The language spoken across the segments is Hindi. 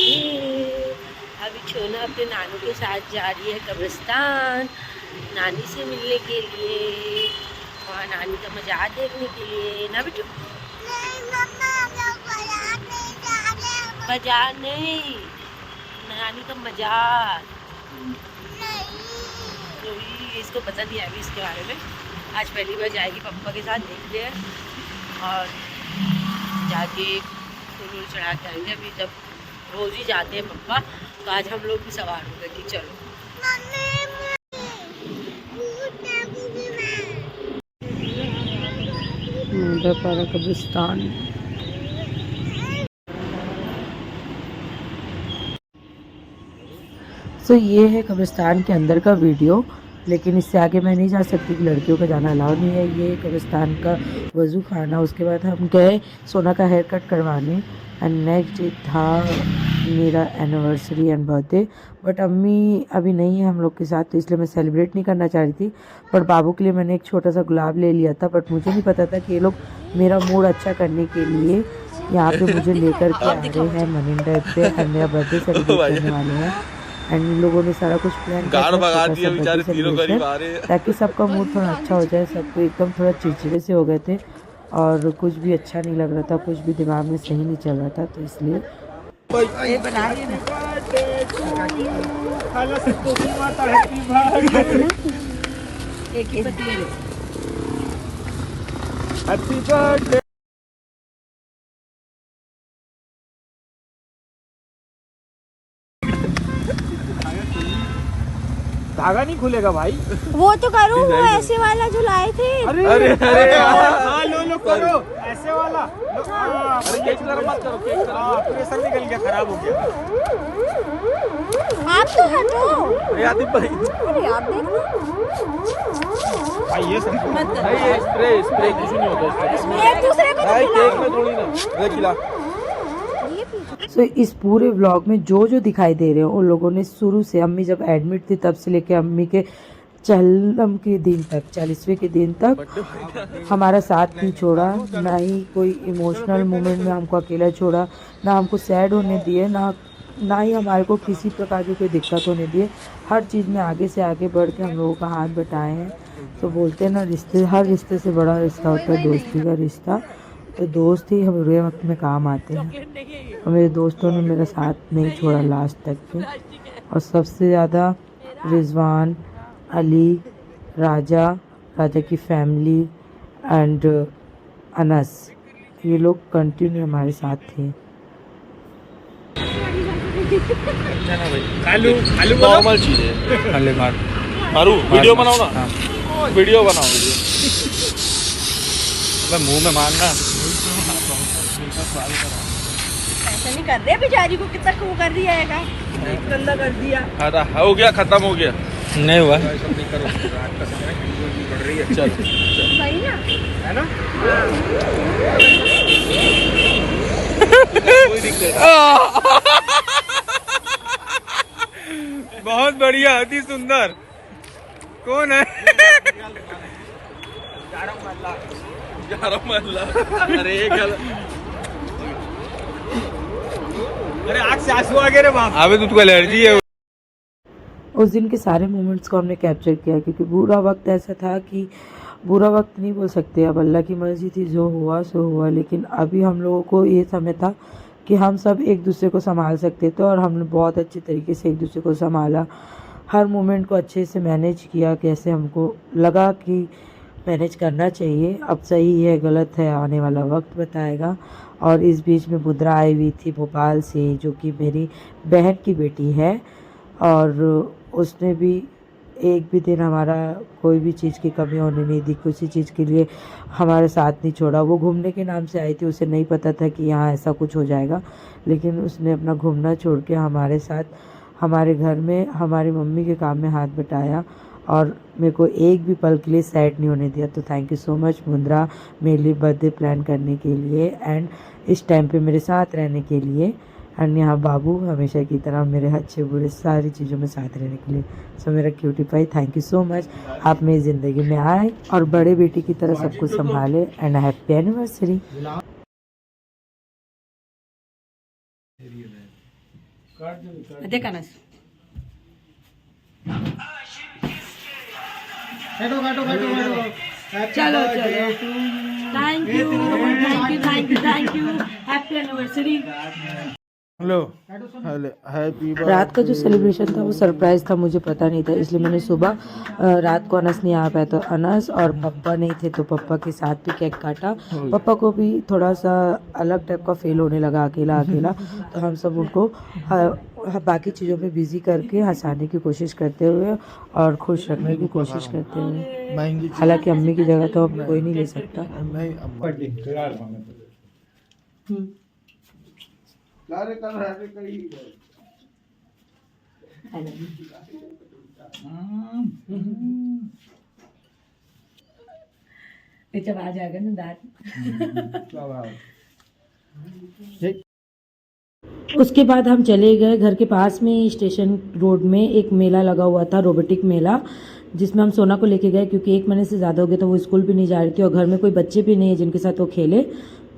ये अभी छोना अपने नानू के साथ जा रही है कब्रिस्तान नानी से मिलने के लिए और नानी का मजाक देखने के लिए ना बेटू। बाजार नहीं, नानी का मजाक नहीं, इसको पता नहीं है अभी इसके बारे में। आज पहली बार जाएगी पापा के साथ, देखते हैं और जाके फूल चढ़ा के आएंगे। अभी जब रोज ही जाते हैं पापा, तो आज हम लोग भी सवार हो गए कि चलो। कब्रिस्तान तो ये है कब्रिस्तान के अंदर का वीडियो, लेकिन इससे आगे मैं नहीं जा सकती कि लड़कियों का जाना अलाउ नहीं है। ये कब्रिस्तान का वज़ू खाना। उसके बाद हम गए सोना का हेयर कट करवाने एंड नेक्स्ट डे था मेरा एनिवर्सरी एंड बर्थडे। बट अम्मी अभी नहीं है हम लोग के साथ, तो इसलिए मैं सेलिब्रेट नहीं करना चाह रही थी। बट बाबू के लिए मैंने एक छोटा सा गुलाब ले लिया था, बट मुझे नहीं पता था कि ये लोग मेरा मूड अच्छा करने के लिए यहाँ पे मुझे लेकर के आ रहे हैं मनिंडा पे एंड मेरा बर्थडे सेलिब्रेट करने वाले हैं। एंड इन लोगों ने सारा कुछ प्लान किया ताकि सबका मूड थोड़ा अच्छा हो जाए। सबको एकदम थोड़ा चिड़चिड़े से हो गए थे और कुछ भी अच्छा नहीं लग रहा था, कुछ भी दिमाग में सही नहीं चल रहा था, तो इसलिए धागा नहीं खुलेगा भाई। वो तो करो, वो ऐसे वाला जो लाए थे। अरे अरे अरे हाँ लो करो ऐसे वाला। अरे केक तरह मत करो, केक तरह प्रेशर निकल गया, खराब हो गया। आप तो हटो। अरे आदिप भाई, अरे आप देखो भाई ये सब भाई ये स्प्रे कुछ नहीं होता इसमें। एक दूसरे को भाई केक में थोड़ी ना अरे खिला। तो इस पूरे व्लॉग में जो जो दिखाई दे रहे हैं उन लोगों ने शुरू से, अम्मी जब एडमिट थी तब से लेके अम्मी के चलम के दिन तक, 40वें के दिन तक हमारा साथ नहीं छोड़ा। ना ही कोई इमोशनल मोमेंट में हमको अकेला छोड़ा, ना हमको सैड होने दिए, ना ही हमारे को किसी प्रकार की कोई दिक्कत होने दिए। हर चीज़ में आगे से आगे बढ़ के हम लोगों का हाथ बटाए हैं। तो बोलते हैं ना, रिश्ते, हर रिश्ते से बड़ा रिश्ता होता है दोस्ती का रिश्ता। तो दोस्त ही हम बुरे वक्त में काम आते हैं और मेरे दोस्तों ने मेरा साथ नहीं छोड़ा लास्ट तक के। और सबसे ज़्यादा रिजवान, अली, राजा की फैमिली एंड अनस, ये लोग कंटिन्यू हमारे साथ थे। नॉर्मल चीज है। मारू वीडियो बनाओ ना, वीडियो बनाओ। मुंह में मारना ऐसा नहीं कर रहे, बेचारी को कितना वो कर दिया है, गंदा कर दिया। अरे हो गया, खत्म हो गया, नहीं हुआ। चल सही ना है ना। बहुत बढ़िया, अति सुंदर। कौन है? अरे अरे आँख से आंसू आ गए रे बाप। अबे तुझको एलर्जी है। उस दिन के सारे मोमेंट्स को हमने कैप्चर किया, क्योंकि बुरा वक्त ऐसा था कि बुरा वक्त नहीं बोल सकते, अब अल्लाह की मर्जी थी, जो हुआ सो हुआ। लेकिन अभी हम लोगों को ये समय था कि हम सब एक दूसरे को संभाल सकते थे और हमने बहुत अच्छे तरीके से एक दूसरे को संभाला। हर मोमेंट को अच्छे से मैनेज किया, कैसे हमको लगा कि मैनेज करना चाहिए। अब सही है गलत है आने वाला वक्त बताएगा। और इस बीच में मुद्रा आई हुई थी भोपाल से, जो कि मेरी बहन की बेटी है, और उसने भी एक भी दिन हमारा कोई भी चीज़ की कमी होने नहीं दी, किसी चीज़ के लिए हमारे साथ नहीं छोड़ा। वो घूमने के नाम से आई थी, उसे नहीं पता था कि यहाँ ऐसा कुछ हो जाएगा, लेकिन उसने अपना घूमना छोड़ के हमारे साथ हमारे घर में हमारी मम्मी के काम में हाथ बटाया और मेरे को एक भी पल के लिए सैड नहीं होने दिया। तो थैंक यू सो मच मुद्रा, मेरे लिए बर्थडे प्लान करने के लिए एंड इस टाइम पे मेरे साथ रहने के लिए। एंड यहाँ बाबू हमेशा की तरह मेरे अच्छे बुरे सारी चीज़ों में साथ रहने के लिए। सो मेरा cutie pie, thank you so much, आप मेरी ज़िंदगी में आए और बड़े बेटी की तरह सब कुछ संभाले एंड हैप्पी एनिवर्सरी। देखा ना चलो चलो thank you happy anniversary. Hello happy रात का जो सेलिब्रेशन था वो सरप्राइज था, मुझे पता नहीं था, इसलिए मैंने सुबह रात को अनस नहीं आ पाया तो अनस और पप्पा नहीं थे तो पप्पा के साथ भी केक काटा। पप्पा को भी थोड़ा सा अलग टाइप का फील होने लगा अकेला अकेला, तो हम सब उनको बाकी चीज़ों में बिजी करके हंसाने की कोशिश करते हुए और खुश रखने की कोशिश करते हुए, हालांकि अम्मी की जगह तो अब कोई नहीं ले सकता। जब आ जाएगा ना दांत। उसके बाद हम चले गए घर के पास में स्टेशन रोड में एक मेला लगा हुआ था, रोबोटिक मेला, जिसमें हम सोना को लेके गए क्योंकि 1 महीने से ज़्यादा हो गया तो वो स्कूल भी नहीं जा रही थी और घर में कोई बच्चे भी नहीं है जिनके साथ वो खेले,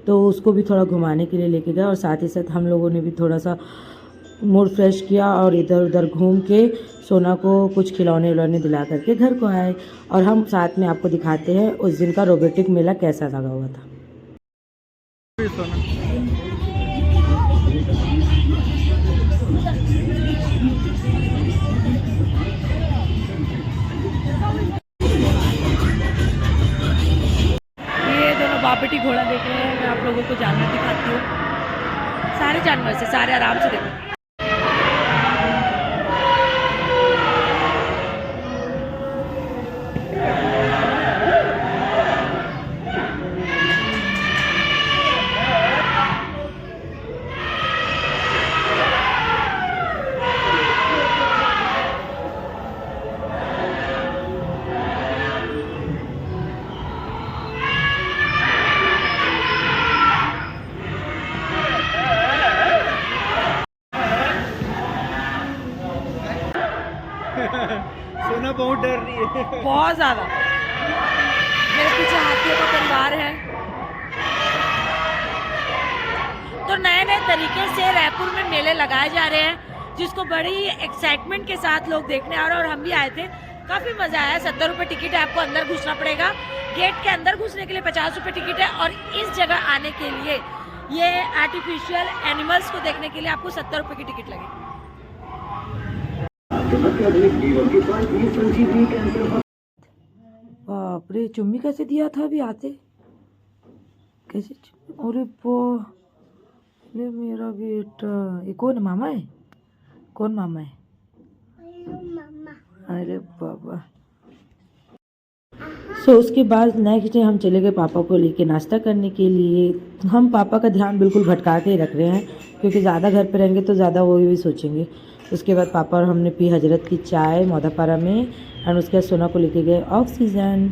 तो उसको भी थोड़ा घुमाने के लिए लेके गए और साथ ही साथ हम लोगों ने भी थोड़ा सा मूड फ्रेश किया और इधर उधर घूम के सोना को कुछ खिलौने उलौने दिला करके घर को आए। और हम साथ में आपको दिखाते हैं उस दिन का रोबोटिक मेला कैसा लगा हुआ था। ये दोनों बापटी घोड़ा देख रहे हैं, मैं आप लोगों को जानवर दिखाती हूँ। सारे जानवर से सारे आराम से देखो। सोना बहुत डर रही है, बहुत ज़्यादा। मेरे पीछे हाथियों का परिवार है। तो नए नए तरीके से रायपुर में मेले लगाए जा रहे हैं, जिसको बड़ी एक्साइटमेंट के साथ लोग देखने आ रहे हैं और हम भी आए थे। काफ़ी मज़ा आया। 70 रुपये टिकट है, आपको अंदर घुसना पड़ेगा। गेट के अंदर घुसने के लिए 50 रुपये टिकट है और इस जगह आने के लिए ये आर्टिफिशियल एनिमल्स को देखने के लिए आपको 70 रुपये की टिकट लगेगी। बाप रे, चुम्मी कैसे दिया था अभी आते, कैसे अरे अरे मेरा बेटा, ये कौन मामा है? कौन मामा है? अरे बाबा। उसके बाद नेक्स्ट डे हम चले गए पापा को लेके नाश्ता करने के लिए। हम पापा का ध्यान बिल्कुल भटका के ही रख रहे हैं क्योंकि ज़्यादा घर पे रहेंगे तो ज़्यादा वो भी सोचेंगे। उसके बाद पापा और हमने पी हजरत की चाय मौदापारा में और उसके बाद सोना को लेके गए ऑक्सीजन।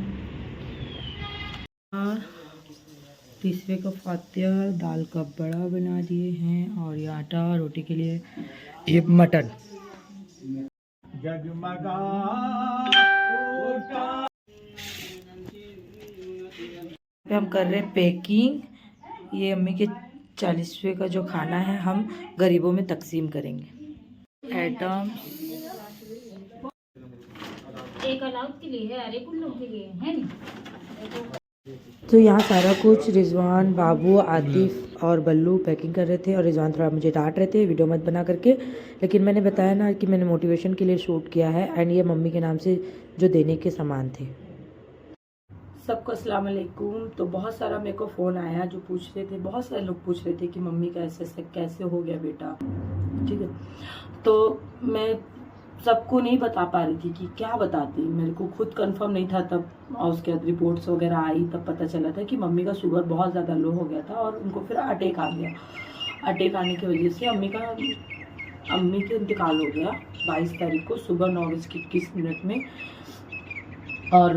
30वें का फातिया, दाल का बड़ा बना दिए हैं और ये आटा रोटी के लिए ये मटन। हम कर रहे हैं पैकिंग। ये अम्मी के 40वें का जो खाना है हम गरीबों में तकसीम करेंगे। आइटम एक अलाउट के लिए है, अरे कुल लोग के लिए है नहीं। तो यहाँ सारा कुछ रिजवान, बाबू, आतिफ और बल्लू पैकिंग कर रहे थे और रिजवान थोड़ा मुझे डांट रहे थे वीडियो मत बना करके, लेकिन मैंने बताया ना कि मैंने मोटिवेशन के लिए शूट किया है। एंड ये मम्मी के नाम से जो देने के सामान थे। सबको अस्सलाम वालेकुम। तो बहुत सारा मेरे को फ़ोन आया जो पूछ रहे थे, बहुत सारे लोग पूछ रहे थे कि मम्मी का ऐसे कैसे हो गया बेटा, ठीक है। तो मैं सबको नहीं बता पा रही थी कि क्या बताती, मेरे को खुद कंफर्म नहीं था तब, और उसके बाद रिपोर्ट्स वगैरह आई तब पता चला था कि मम्मी का शुगर बहुत ज़्यादा लो हो गया था और उनको फिर अटैक आ गया। अटैक आने की वजह से अम्मी का इंतकाल हो गया 22 तारीख को सुबह 9:21 में। और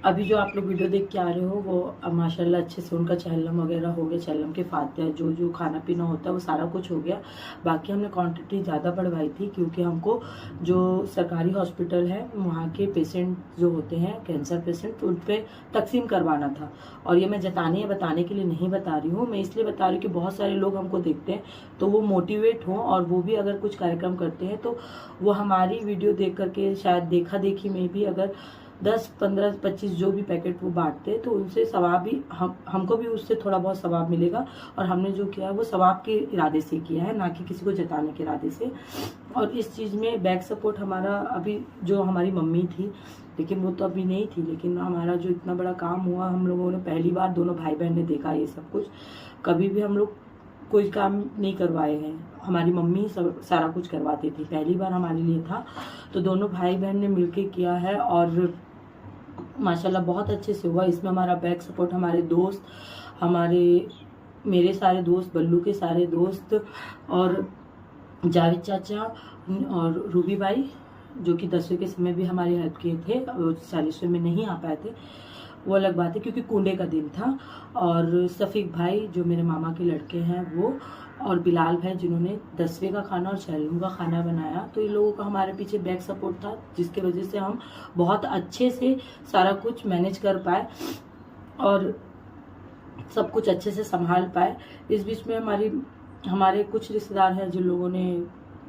अभी जो आप लोग वीडियो देख के आ रहे हो वो अब माशाल्लाह अच्छे से उनका चहलम वगैरह हो गया, चहलम के फातिहा जो जो खाना पीना होता है वो सारा कुछ हो गया। बाकी हमने क्वांटिटी ज़्यादा बढ़वाई थी क्योंकि हमको जो सरकारी हॉस्पिटल है वहाँ के पेशेंट जो होते हैं कैंसर पेशेंट उन पर तकसीम करवाना था। और ये मैं जताने या बताने के लिए नहीं बता रही हूँ, मैं इसलिए बता रही हूँ कि बहुत सारे लोग हमको देखते हैं तो वो मोटिवेट हों और वो भी अगर कुछ कार्यक्रम करते हैं तो वो हमारी वीडियो देख करके शायद देखा देखी में भी अगर 10, 15, 25 जो भी पैकेट वो बांटते हैं तो उनसे सवाब भी हमको भी उससे थोड़ा बहुत सवाब मिलेगा। और हमने जो किया है वो सवाब के इरादे से किया है, ना कि किसी को जताने के इरादे से। और इस चीज़ में बैक सपोर्ट हमारा अभी जो हमारी मम्मी थी, लेकिन वो तो अभी नहीं थी, लेकिन हमारा जो इतना बड़ा काम हुआ हम लोगों ने पहली बार दोनों भाई बहन ने देखा ये सब कुछ। कभी भी हम लोग कोई काम नहीं करवाए हैं, हमारी मम्मी सब सारा कुछ करवाती थी, पहली बार हमारे लिए था। तो दोनों भाई बहन ने मिलके किया है और माशाल्लाह बहुत अच्छे से हुआ। इसमें हमारा बैक सपोर्ट हमारे दोस्त, मेरे सारे दोस्त, बल्लू के सारे दोस्त और जावेद चाचा और रूबी भाई जो कि 10वीं के समय भी हमारी हेल्प किए थे, 40वें में नहीं आ पाए थे वो अलग बात है क्योंकि कुंडे का दिन था। और सफ़ीक भाई जो मेरे मामा के लड़के हैं वो, और बिलाल भाई जिन्होंने 10वीं का खाना और चहलम का खाना बनाया। तो इन लोगों का हमारे पीछे बैक सपोर्ट था जिसके वजह से हम बहुत अच्छे से सारा कुछ मैनेज कर पाए और सब कुछ अच्छे से संभाल पाए। इस बीच में हमारे कुछ रिश्तेदार हैं जिन लोगों ने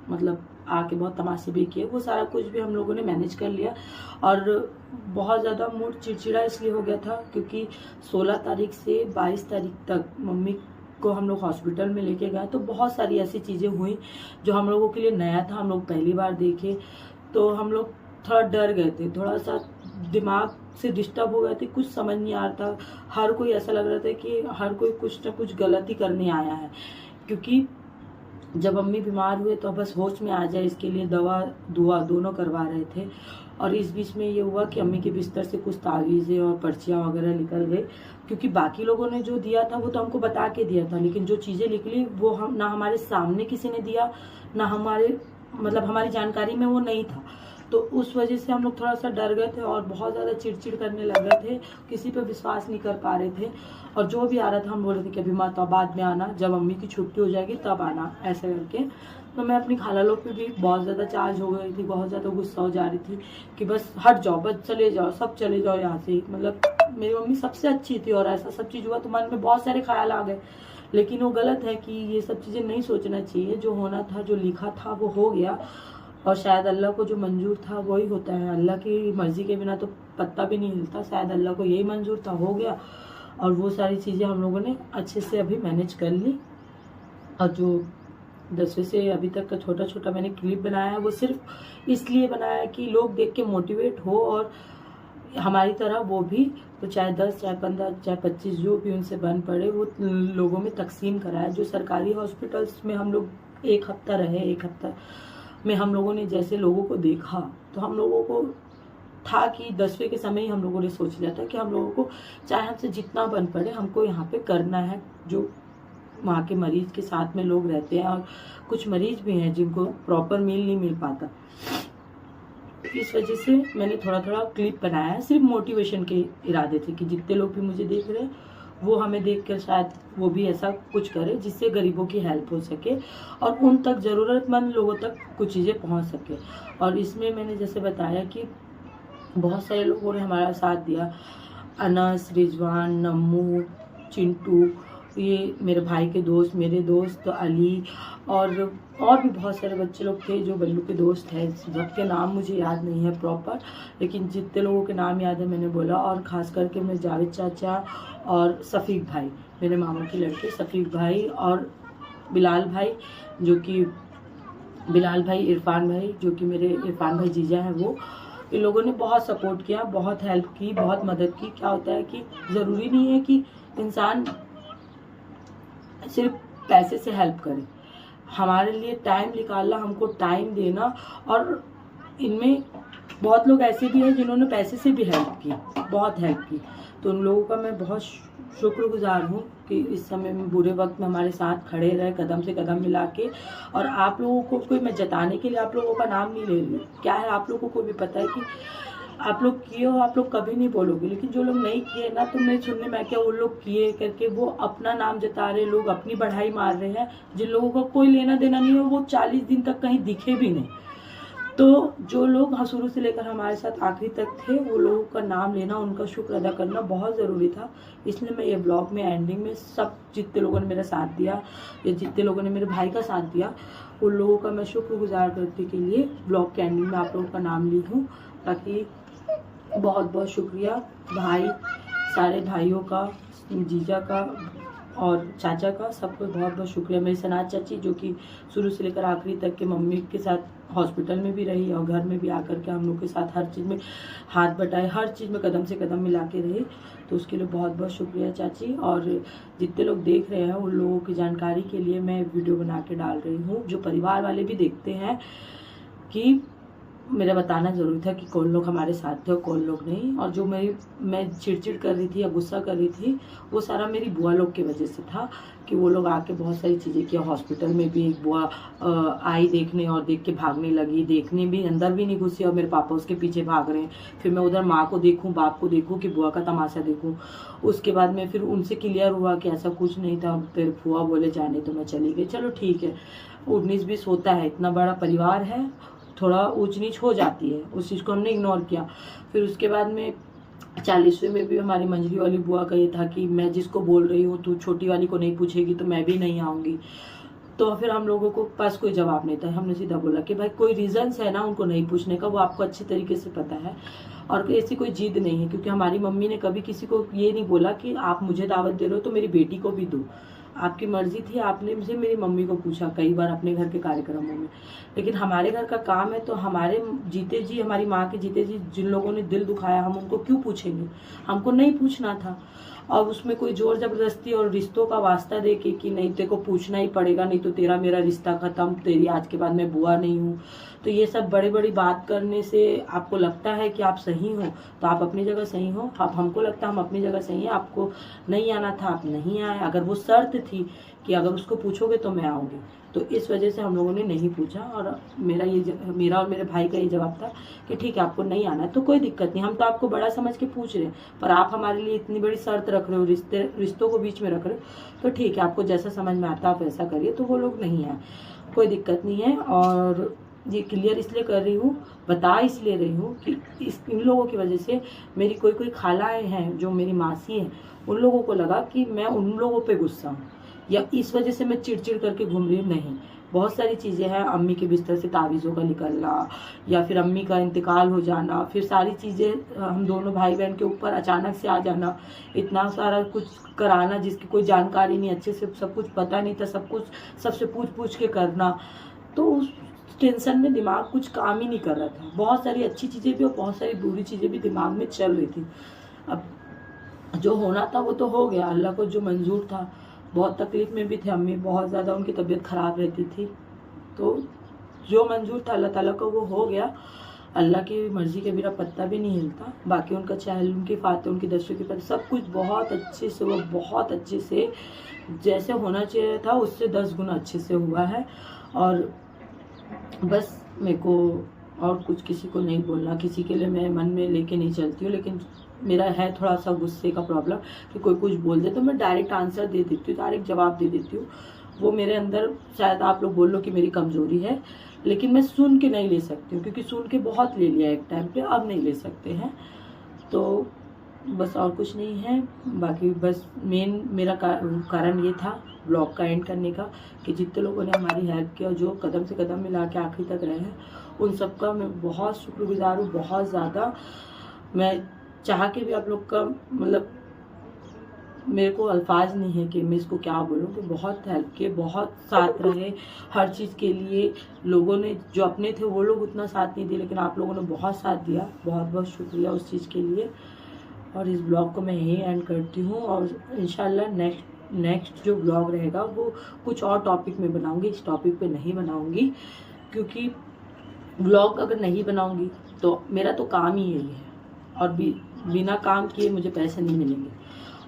मतलब आके बहुत तमाशे भी किए, वो सारा कुछ भी हम लोगों ने मैनेज कर लिया। और बहुत ज़्यादा मूड चिड़चिड़ा इसलिए हो गया था क्योंकि 16 तारीख से 22 तारीख तक मम्मी को हम लोग हॉस्पिटल में लेके गए तो बहुत सारी ऐसी चीज़ें हुई जो हम लोगों के लिए नया था, हम लोग पहली बार देखे। तो हम लोग थोड़ा डर गए थे, थोड़ा सा दिमाग से डिस्टर्ब हो गए थे, कुछ समझ नहीं आ रहा था। हर कोई ऐसा लग रहा था कि हर कोई कुछ ना कुछ गलती करने आया है, क्योंकि जब मम्मी बीमार हुए तो बस होश में आ जाए इसके लिए दवा दुआ दोनों करवा रहे थे। और इस बीच में ये हुआ कि अम्मी के बिस्तर से कुछ तावीज़ें और पर्चियाँ वगैरह निकल गई, क्योंकि बाकी लोगों ने जो दिया था वो तो हमको बता के दिया था, लेकिन जो चीज़ें निकली वो हम ना हमारे सामने किसी ने दिया, ना हमारी जानकारी में वो नहीं था। तो उस वजह से हम लोग थोड़ा सा डर गए थे और बहुत ज़्यादा चिड़चिड़ करने लग गए थे, किसी पे विश्वास नहीं कर पा रहे थे। और जो भी आ रहा था हम बोल रहे थे कि अभी मत आओ, बाद में आना, जब मम्मी की छुट्टी हो जाएगी तब आना, ऐसे करके। तो मैं अपनी खाला लोग पे भी बहुत ज़्यादा चार्ज हो गई थी, बहुत ज़्यादा गुस्सा हो जा रही थी कि बस हट जाओ, बस चले जाओ, सब चले जाओ यहाँ से। मतलब मेरी मम्मी सबसे अच्छी थी और ऐसा सब चीज़ हुआ तो मन में बहुत सारे ख्याल आ गए, लेकिन वो गलत है कि ये सब चीज़ें नहीं सोचना चाहिए। जो होना था, जो लिखा था वो हो गया और शायद अल्लाह को जो मंजूर था वही होता है। अल्लाह की मर्ज़ी के बिना तो पत्ता भी नहीं हिलता, शायद अल्लाह को यही मंजूर था, हो गया। और वो सारी चीज़ें हम लोगों ने अच्छे से अभी मैनेज कर ली। और जो 10वीं से अभी तक का छोटा छोटा मैंने क्लिप बनाया है वो सिर्फ इसलिए बनाया है कि लोग देख के मोटिवेट हो और हमारी तरह वो भी, तो चाहे 10, चाहे 15, चाहे 25 जो भी उनसे बन पड़े वो लोगों में तकसीम कराए। जो सरकारी हॉस्पिटल्स में हम लोग 1 हफ्ता रहे, 1 हफ्ता में हम लोगों ने जैसे लोगों को देखा तो हम लोगों को था कि 10वीं के समय ही हम लोगों ने सोच लिया था कि हम लोगों को चाहे हमसे जितना बन पड़े हमको यहाँ पे करना है। जो वहाँ के मरीज के साथ में लोग रहते हैं और कुछ मरीज भी हैं जिनको प्रॉपर मील नहीं मिल पाता, इस वजह से मैंने थोड़ा थोड़ा क्लिप बनाया है, सिर्फ मोटिवेशन के इरादे थे कि जितने लोग भी मुझे देख रहे हैं वो हमें देखकर शायद वो भी ऐसा कुछ करे जिससे गरीबों की हेल्प हो सके और उन तक ज़रूरतमंद लोगों तक कुछ चीज़ें पहुंच सके। और इसमें मैंने जैसे बताया कि बहुत सारे लोगों ने हमारा साथ दिया, अनस, रिजवान, नम्मू, चिंटू, ये मेरे भाई के दोस्त, मेरे दोस्त अली और भी बहुत सारे बच्चे लोग थे जो बल्लू के दोस्त हैं। सबके नाम मुझे याद नहीं है प्रॉपर, लेकिन जितने लोगों के नाम याद है मैंने बोला। और ख़ास करके मैं जावेद चाचा और सफ़ीक भाई, मेरे मामा के लड़के सफ़ीक भाई, और बिलाल भाई इरफान भाई जो कि मेरे इरफान भाई जीजा हैं, वो इन लोगों ने बहुत सपोर्ट किया, बहुत हेल्प की, बहुत मदद की। क्या होता है कि ज़रूरी नहीं है कि इंसान सिर्फ पैसे से हेल्प करे, हमारे लिए टाइम निकालना, हमको टाइम देना। और इनमें बहुत लोग ऐसे भी हैं जिन्होंने पैसे से भी हेल्प की, बहुत हेल्प की। तो उन लोगों का मैं बहुत शुक्रगुजार हूँ कि इस समय में बुरे वक्त में हमारे साथ खड़े रहे, कदम से कदम मिला के। और आप लोगों को कोई मैं जताने के लिए आप लोगों का नाम नहीं ले रही हूँ, क्या है आप लोगों को भी पता है कि आप लोग किए हो, आप लोग कभी नहीं बोलोगे, लेकिन जो लोग नहीं किए ना, तो मैं सुनने में क्या वो लोग किए करके वो अपना नाम जता रहे, लोग अपनी बढ़ाई मार रहे हैं। जिन लोगों का कोई लेना देना नहीं है वो 40 दिन तक कहीं दिखे भी नहीं। तो जो लोग शुरू से लेकर हमारे साथ आखिरी तक थे, वो लोगों का नाम लेना, उनका शुक्र अदा करना बहुत ज़रूरी था। इसलिए मैं ये ब्लॉग में एंडिंग में सब जितने लोगों ने मेरा साथ दिया या जितने लोगों ने मेरे भाई का साथ दिया, उन लोगों का मैं शुक्रगुजार करने के लिए ब्लॉग के एंडिंग में आप लोगों का नाम ली हूँ। ताकि बहुत बहुत शुक्रिया भाई, सारे भाइयों का, जीजा का और चाचा का, सबको बहुत बहुत शुक्रिया। मेरी सनात चाची जो कि शुरू से लेकर आखिरी तक के मम्मी के साथ हॉस्पिटल में भी रही और घर में भी आकर के हम लोग के साथ हर चीज़ में हाथ बटाए, हर चीज़ में कदम से कदम मिला के रही, तो उसके लिए बहुत बहुत शुक्रिया चाची। और जितने लोग देख रहे हैं उन लोगों की जानकारी के लिए मैं वीडियो बना के डाल रही हूँ। जो परिवार वाले भी देखते हैं कि मेरा बताना ज़रूरी था कि कौन लोग हमारे साथ थे और कौन लोग नहीं। और जो मैं चिड़चिड़ कर रही थी या गुस्सा कर रही थी, वो सारा मेरी बुआ लोग की वजह से था कि वो लोग आके बहुत सारी चीज़ें किया। हॉस्पिटल में भी एक बुआ आई देखने और देख के भागने लगी, देखने भी अंदर भी नहीं घुसी और मेरे पापा उसके पीछे भाग रहे हैं। फिर मैं उधर माँ को देखूँ, बाप को देखूँ कि बुआ का तमाशा देखूँ। उसके बाद में फिर उनसे क्लियर हुआ कि ऐसा कुछ नहीं था। फिर फुआ बोले जाने, तो मैं चली गई। चलो ठीक है, 19-20 होता है, इतना बड़ा परिवार है, थोड़ा ऊंच नीच हो जाती है, उस चीज़ को हमने इग्नोर किया। फिर उसके बाद में 40वें में भी हमारी मंजरी वाली बुआ का ये था कि मैं जिसको बोल रही हूँ तू छोटी वाली को नहीं पूछेगी तो मैं भी नहीं आऊँगी। तो फिर हम लोगों को पास कोई जवाब नहीं था। हमने सीधा बोला कि भाई कोई रीज़न्स है ना उनको नहीं पूछने का, वो आपको अच्छे तरीके से पता है और ऐसी कोई जिद नहीं है। क्योंकि हमारी मम्मी ने कभी किसी को ये नहीं बोला कि आप मुझे दावत दे रहे हो तो मेरी बेटी को भी दो, आपकी मर्जी थी। आपने मुझे मेरी मम्मी को पूछा कई बार अपने घर के कार्यक्रमों में, लेकिन हमारे घर का काम है तो हमारे जीते जी, हमारी माँ के जीते जी जिन लोगों ने दिल दुखाया हम उनको क्यों पूछेंगे, हमको नहीं पूछना था। और उसमें कोई जोर जबरदस्ती और रिश्तों का वास्ता दे के कि नहीं तेरे को पूछना ही पड़ेगा, नहीं तो तेरा मेरा रिश्ता खत्म, तेरी आज के बाद मैं बुआ नहीं हूँ। तो ये सब बड़ी बड़ी बात करने से आपको लगता है कि आप सही हो तो आप अपनी जगह सही हो। आप हमको लगता है हम अपनी जगह सही है, आपको नहीं आना था आप नहीं आए। अगर वो शर्त थी कि अगर उसको पूछोगे तो मैं आऊँगी, तो इस वजह से हम लोगों ने नहीं पूछा। और मेरा और मेरे भाई का ये जवाब था कि ठीक है आपको नहीं आना है तो कोई दिक्कत नहीं, हम तो आपको बड़ा समझ के पूछ रहे हैं, पर आप हमारे लिए इतनी बड़ी शर्त रख रहे हो, रिश्तों को बीच में रख रहे हो, तो ठीक है आपको जैसा समझ में आता है आप वैसा करिए। तो वो लोग नहीं आए, कोई दिक्कत नहीं है। और ये क्लियर इसलिए कर रही हूँ, बता इसलिए रही हूँ कि इन लोगों की वजह से मेरी कोई खालाएँ हैं जो मेरी मासी हैं, उन लोगों को लगा कि मैं उन लोगों पे गुस्सा हूँ या इस वजह से मैं चिड़चिड़ करके घूम रही हूँ। नहीं, बहुत सारी चीज़ें हैं, अम्मी के बिस्तर से तावीज़ों का निकलना या फिर अम्मी का इंतकाल हो जाना, फिर सारी चीज़ें हम दोनों भाई बहन के ऊपर अचानक से आ जाना, इतना सारा कुछ कराना जिसकी कोई जानकारी नहीं, अच्छे से सब कुछ पता नहीं था, सब कुछ सबसे पूछ के करना। तो उस टेंशन में दिमाग कुछ काम ही नहीं कर रहा था। बहुत सारी अच्छी चीज़ें भी और बहुत सारी बुरी चीज़ें भी दिमाग में चल रही थी। अब जो होना था वो तो हो गया, अल्लाह को जो मंजूर था। बहुत तकलीफ़ में भी थे अम्मी, बहुत ज़्यादा उनकी तबीयत ख़राब रहती थी, तो जो मंजूर था अल्लाह ताला को वो हो गया। अल्लाह की मर्ज़ी के बिना पत्ता भी नहीं हिलता। बाकी उनका चहल, उनकी फाते, उनकी दस्तों की पत्ते, सब कुछ बहुत अच्छे से, वो बहुत अच्छे से जैसे होना चाहिए था उससे 10 गुना अच्छे से हुआ है। और बस मेरे को और कुछ किसी को नहीं बोलना, किसी के लिए मैं मन में लेके नहीं चलती हूँ, लेकिन मेरा है थोड़ा सा गुस्से का प्रॉब्लम कि कोई कुछ बोल दे तो मैं डायरेक्ट आंसर दे देती हूँ, डायरेक्ट जवाब दे देती हूँ। वो मेरे अंदर शायद आप लोग बोल लो कि मेरी कमज़ोरी है, लेकिन मैं सुन के नहीं ले सकती हूँ, क्योंकि सुन के बहुत ले लिया एक टाइम पे, अब नहीं ले सकते हैं। तो बस और कुछ नहीं है। बाकी बस मेन मेरा कारण ये था ब्लॉग का एंड करने का कि जितने लोगों ने हमारी हेल्प की और जो कदम से कदम मिला के आखिर तक रहे हैं उन सब का मैं बहुत शुक्रगुजार हूँ, बहुत ज़्यादा। मैं चाह के भी आप लोग का मतलब मेरे को अल्फाज नहीं है कि मैं इसको क्या बोलूँ कि बहुत हेल्प किए, बहुत साथ रहे हर चीज़ के लिए। लोगों ने जो अपने थे वो लोग उतना साथ नहीं दिए, लेकिन आप लोगों ने बहुत साथ दिया, बहुत बहुत शुक्रिया उस चीज़ के लिए। और इस ब्लॉग को मैं यहीं एंड करती हूँ और इंशाल्लाह नेक्स्ट जो ब्लॉग रहेगा वो कुछ और टॉपिक में बनाऊँगी, इस टॉपिक पे नहीं बनाऊँगी, क्योंकि ब्लॉग अगर नहीं बनाऊँगी तो मेरा तो काम ही यही है और बिना काम किए मुझे पैसे नहीं मिलेंगे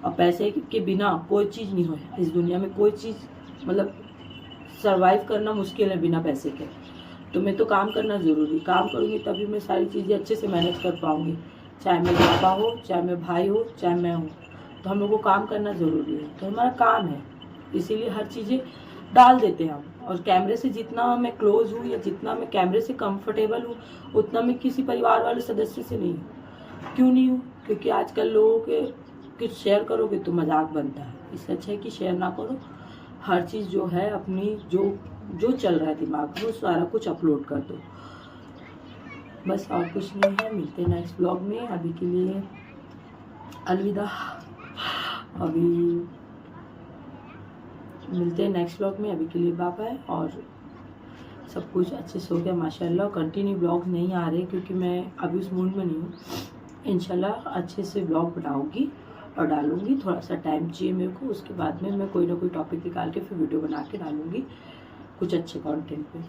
और पैसे के बिना कोई चीज़ नहीं हो इस दुनिया में। कोई चीज़ मतलब सरवाइव करना मुश्किल है बिना पैसे के। तो मैं तो काम करना ज़रूरी, काम करूँगी तभी मैं सारी चीज़ें अच्छे से मैनेज कर पाऊँगी, चाहे मेरे पापा हो, चाहे मेरे भाई हो, चाहे मैं हूँ। तो हम लोग को काम करना ज़रूरी है, तो हमारा काम है, इसीलिए हर चीज़ें डाल देते हैं हम। और कैमरे से जितना मैं क्लोज हूँ या जितना मैं कैमरे से कंफर्टेबल हूँ उतना मैं किसी परिवार वाले सदस्य से नहीं हूँ। क्यों नहीं हूँ? क्योंकि आजकल लोगों के कुछ शेयर करोगे तो मजाक बनता है, इससे अच्छा है कि शेयर ना करो। हर चीज़ जो है अपनी जो चल रहा है दिमाग में सारा कुछ अपलोड कर दो, बस और कुछ नहीं है। मिलते हैं नेक्स्ट ब्लॉग में, अभी के लिए अलविदा। अभी मिलते हैं नेक्स्ट ब्लॉग में, अभी के लिए बाय बाय। और सब कुछ अच्छे से हो गया माशाल्लाह। कंटिन्यू ब्लॉग नहीं आ रहे क्योंकि मैं अभी उस मूड में नहीं हूँ। इंशाल्लाह अच्छे से ब्लॉग बनाऊँगी और डालूँगी, थोड़ा सा टाइम चाहिए मेरे को, उसके बाद में मैं कोई ना कोई टॉपिक निकाल के फिर वीडियो बना के डालूँगी कुछ अच्छे कंटेंट पे।